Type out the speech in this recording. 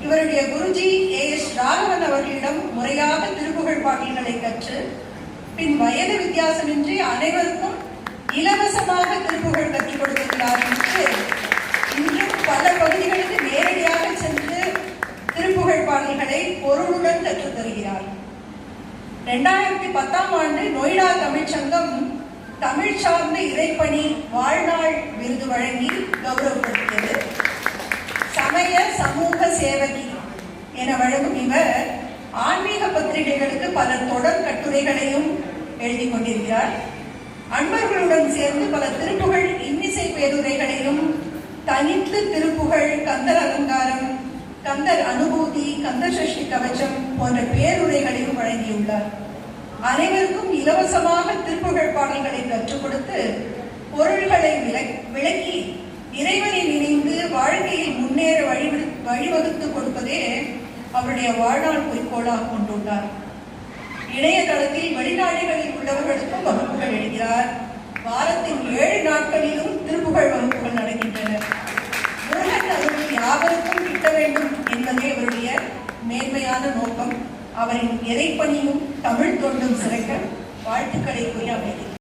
இவருடைய குருஜி A.S. ராகவன் அவர்களிடம் முறையாக திருப்புகழ் பாடல்களை கற்று பின் வயது வித்தியாசமின்றி அனைவருக்கும் இலவசமாக திருப்புகழ் கற்றுக் கொடுத்திருக்கிறார் என்று இன்றும் பல பகுதிகளுக்கு நேரடியாக சென்று திருப்புகழ் பாடல்களை பொருளுடன் கற்றுத் தருகிறார். 2010ஆம் ஆண்டு நொய்டா தமிழ்ச்சங்கம் தமிழ் சார்ந்த இறைப்பணி வாழ்நாள் விருது வழங்கி கௌரவப்படுத்தியது. சமய சமூக சேவகி என வழங்கும் இவர் ஆன்மீக பத்திரிகைகளுக்கு பல தொடர் கட்டுரைகளையும் எழுதி கொண்டிருக்கிறார். அன்பர்களுடன் சேர்ந்து பல திருப்புகழ் இன்னிசை பேருரைகளையும் தனித்து திருப்புகழ், கந்தர் அலங்காரம், கந்தர் அனுபூதி, கந்த சஷ்டி கவச்சம் போன்ற பேருரைகளையும் வழங்கியுள்ளார். அனைவருக்கும் இலவசமாக திருப்புகழ் பாடல்களை கற்றுக் கொடுத்து பொருள்களை விளக்கி இறைவனை நினைந்து வாழ்க்கையில் முன்னேற வழிவகுத்து கொடுப்பதே அவருடைய வாழ்நாள் குறிக்கோளாக கொண்டுள்ளார். இணையதளத்தில் வெளிநாடுகளில் உள்ளவர்களுக்கும் வகுப்புகள் எழுதுகிறார். வாரத்தின் 7 நாட்களிலும் திருப்புகழ் வகுப்புகள் நடக்கின்றன. முருகன் அருள் யாவருக்கும் கிட்ட வேண்டும் என்பதே அவருடைய மேன்மையான நோக்கம். அவரின் இறைப்பணியும் தமிழ் தொண்டும் சிறக்க வாழ்த்துக்களை கூறி அமைகிறது.